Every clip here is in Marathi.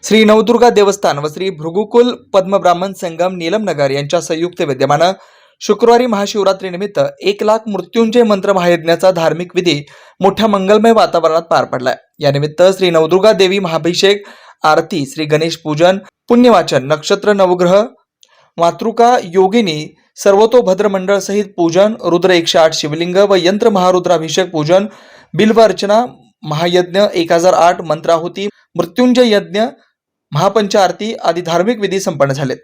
श्री नवदुर्गा देवस्थान व श्री भृगुकुल पद्मब्राह्मण संगम नीलमनगर यांच्या संयुक्त विद्यमानं शुक्रवारी महाशिवरात्रीनिमित्त 1,00,000 मृत्युंजय मंत्र महायज्ञाचा धार्मिक विधी मोठ्या मंगलमय वातावरणात पार पडलाय। यानिमित्त श्री नवदुर्गा देवी महाभिषेक, आरती, श्री गणेश पूजन, पुण्यवाचन, नक्षत्र नवग्रह, मातृका योगिनी सर्वतोभद्र मंडळ सहित पूजन, रुद्र 108 शिवलिंग व यंत्र महारुद्राभिषेक पूजन, बिल्व अर्चना, महायज्ञ 1008 मंत्राहुती, मृत्युंजय यज्ञ, महापंच आरती आदी धार्मिक विधी संपन्न झालेत।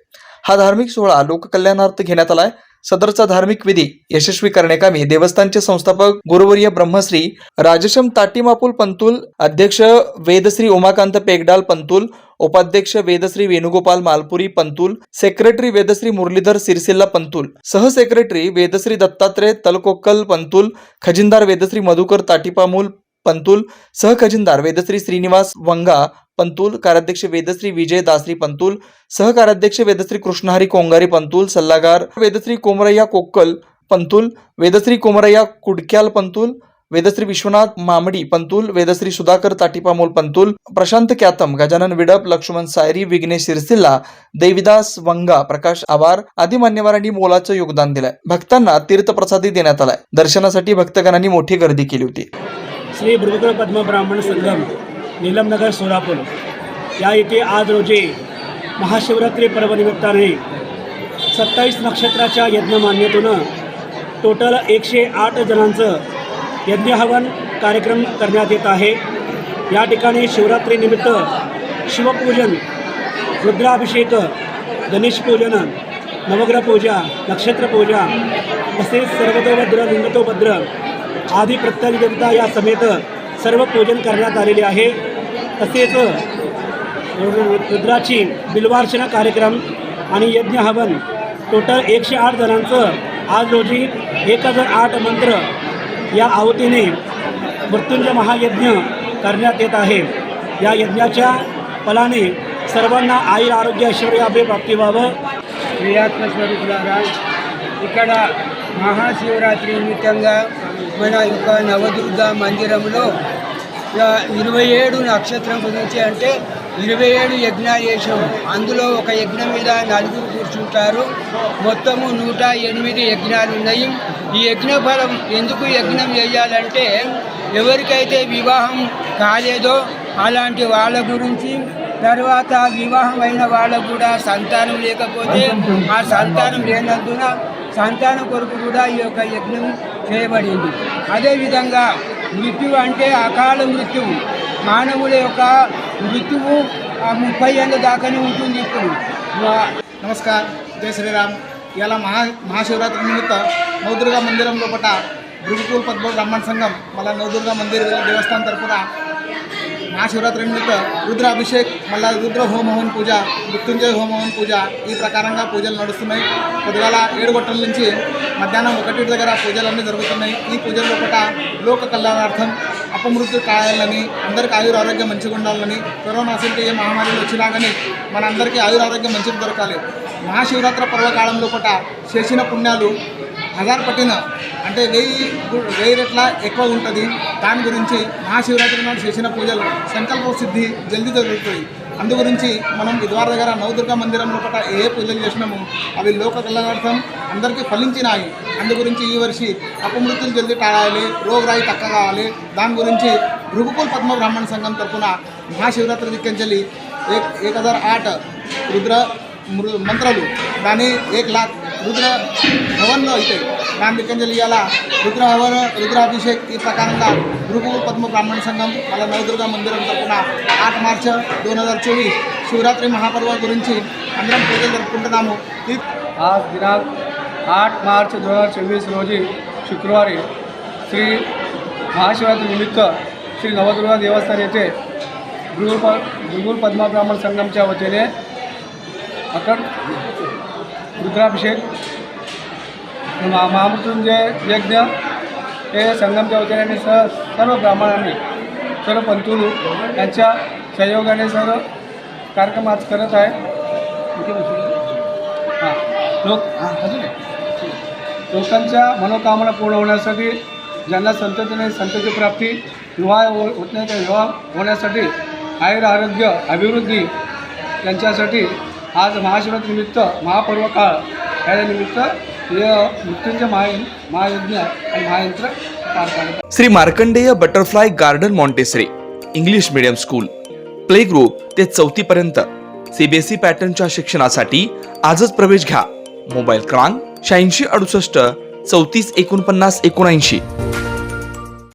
हा धार्मिक सोहळा लोककल्याणार्थ घेण्यात आलाय। सदरचा धार्मिक विधी यशस्वी करण्याकामी देवस्थानचे संस्थापक गुरुवर्य ब्रह्मश्री राजशम ताटीमापुल पंतुल, अध्यक्ष वेदश्री उमाकांत पेगडाल पंतुल, उपाध्यक्ष वेदश्री वेणुगोपाल मालपुरी पंतुल, सेक्रेटरी वेदश्री मुरलीधर सिरसिल्ला पंतुल, सहसेक्रेटरी वेदश्री दत्तात्रय तलकोक्कल पंतुल, खजिनदार वेदश्री मधुकर ताटीपामुल पंतुल, सहखजिनदार वेदश्री श्रीनिवास वंगा पंतुल, कार्याध्यक्ष वेदश्री विजय दासरी पंतुल, सहकार्याध्यक्ष वेदश्री कृष्णहरी कोंगारी पंतुल, सल्लागार वेदश्री कोमरय्या कोक्कल पंतुल, वेदश्री कोमरय्या कुडक्याल पंतुल, वेदश्री विश्वनाथ मामडी पंतुल, वेदश्री सुधाकर ताटीपामोल पंतुल, प्रशांत क्यातम, गजानन विडप, लक्ष्मण सायरी, विघ्नेश सिरसिल्ला, देविदास वंगा, प्रकाश आवार आदी मान्यवरांनी मोलाचं योगदान दिलंय। भक्तांना तीर्थप्रसादी देण्यात आलाय। दर्शनासाठी भक्तगणांनी मोठी गर्दी केली होती। श्री भृगुकुल पद्मब्राह्मण संगम नीलमनगर सोलापूर या इथे आज रोजी महाशिवरात्री पर्वनिमित्ताने 27 नक्षत्राच्या यज्ञमान्यतेतून टोटल 108 जणांचं यज्ञहवन कार्यक्रम करण्यात येत आहे। या ठिकाणी शिवरात्रीनिमित्त शिवपूजन, रुद्राभिषेक, गणेश पूजन, नवग्रह पूजा, नक्षत्र पूजा तसेच सर्वतोभद्र लिंगतोभद्र आदी प्रत्येक देवता या समेत सर्व पूजन करण्यात आलेले आहे। तसेच रुद्राची बिल्वार्चना कार्यक्रम आणि यज्ञ हवन टोटल 108 जणांचं आज रोजी 1008 मंत्र या आहुतीने मृत्युंजय महायज्ञ करण्यात येत आहे। या यज्ञाच्या फलाने सर्वांना आयुर आरोग्य ऐश्वर्याभि प्राप्ती व्हावं। క్రియాత్మస్వరూపులారా ఇక్కడ మహాశివరాత్రి నిమిత్తంగా మన యొక్క నవదుర్గ మందిరంలో 27 నక్షత్రం గురించి అంటే 27 యజ్ఞాలు చేసాం। అందులో ఒక యజ్ఞం మీద 4 కూర్చుంటారు। మొత్తము 108 యజ్ఞాలు ఉన్నాయి। ఈ యజ్ఞ ఫలం ఎందుకు యజ్ఞం చేయాలంటే ఎవరికైతే వివాహం కాలేదో అలాంటి వాళ్ళ గురించి, తర్వాత వివాహం అయిన వాళ్ళకు కూడా సంతానం లేకపోతే ఆ సంతానం లేనందున సంతానం కొరకు కూడా ఈ యొక్క యజ్ఞం చేయబడింది। అదేవిధంగా మృత్యువు అంటే అకాల మృత్యువు, మానవుల యొక్క మృత్యువు 30 ఏళ్ళ దాకానే ఉంటుంది। ఇప్పుడు नमस्कार, जय श्रीराम। याला महाशिवरात्री निमित्त नवदुर्गा मंदिरम लोपटा भृगुकुल पद्मब्राह्मण संगम मला नवदुर्गा मंदिर देवस्थान तरफुन महाशिवरात्री निमित्त रुद्राभिषेक, మళ్ళీ రుద్ర హోమ హవన్ పూజ, మృత్యుంజయ హోమ హవన్ పూజ ఈ ప్రకారంగా పూజలు నడుస్తున్నాయి। పొద్దుగాల 7 గంటల నుంచి మధ్యాహ్నం 1 దగ్గర పూజలన్నీ జరుగుతున్నాయి। ఈ పూజల లోపల లోక కళ్యాణార్థం అపమృత్యు కాయాలని, అందరికీ ఆయుర ఆరోగ్యం మంచిగా ఉండాలని, కరోనా అసలు ఏ మహమ్మారిలు వచ్చినా కానీ మనందరికీ ఆయుర ఆరోగ్యం మంచిగా దొరకాలి। మహాశివరాత్రి పర్వకాలం లోపల చేసిన పుణ్యాలు 1000 పట్టిన అంటే 1000 రెట్ల ఎక్కువ ఉంటుంది। దాని గురించి మహాశివరాత్రి నాడు చేసిన పూజలు సంకల్ప సిద్ధి జల్దీ జరుగుతాయి। అందు గురించి మనం ఇదివారి దగ్గర నవదుర్గా మందిరం లోపల ఏ పూజలు చేసినాము అవి లోక కళ్యాణార్థం అందరికీ ఫలించినాయి। అందు గురించి ఈ వర్షి అపమృత్యులు జల్దీ టాడాలి, రోగరాయి తక్కువ కావాలి। దాని గురించి భృగుకుల్ పద్మబ్రాహ్మణ సంఘం తరఫున మహాశివరాత్రి దిక్కించలి 1008 రుద్ర మంత్రాలు, దాని 1,00,000 రుద్ర హవన్లో అవుతాయి। దాని దిక్కించలి ఇవాళ రుద్ర హవన్, రుద్రాభిషేక్ ఈ ప్రకారంగా భృగుకుల్ పద్మబ్రాह्मण సంఘం మళ్ళీ నవదుర్గా మందిరం తరఫున 8 మార్చి 2024 शिवरात्री महापर्व गुరించి అందరం పూజలు జరుపుకుంటున్నాము। आज दिनांक 8 मार्च 2024 रोजी शुक्रवारी श्री महाशिवरात्री निमित्त श्री नवदुर्गा देवस्थान येथे भृगुकुल पद्मब्राह्मण संगमच्या वतीने अखंड रुद्राभिषेक, महामृत्युंजय यज्ञ हे संगमच्या वतीने आणि सर्व ब्राह्मणांनी, सर्व पंतुलू यांच्या सहयोगाने सर्व कार्यक्रम आज करत आहे। लोकांच्या मनोकामना पूर्ण होण्यासाठी, ज्यांना संतती प्राप्ती, विवाह होत नाही त्या विवाह होण्यासाठी आयुर आरोग्य अभिवृद्धी यांच्यासाठी आज महाशिवरात्रीनिमित्त महापर्व काळ या निमित्त मृत्युंजय महायज्ञ आणि महायंत्र पार पाडले. Shri Markandey butterfly garden Montessori English medium school play group ते 4थी पर्यंत सीबीएसई पॅटर्नच्या शिक्षणासाठी आजच प्रवेश घ्या. मोबाईल क्रमांक 8668 34 49 79.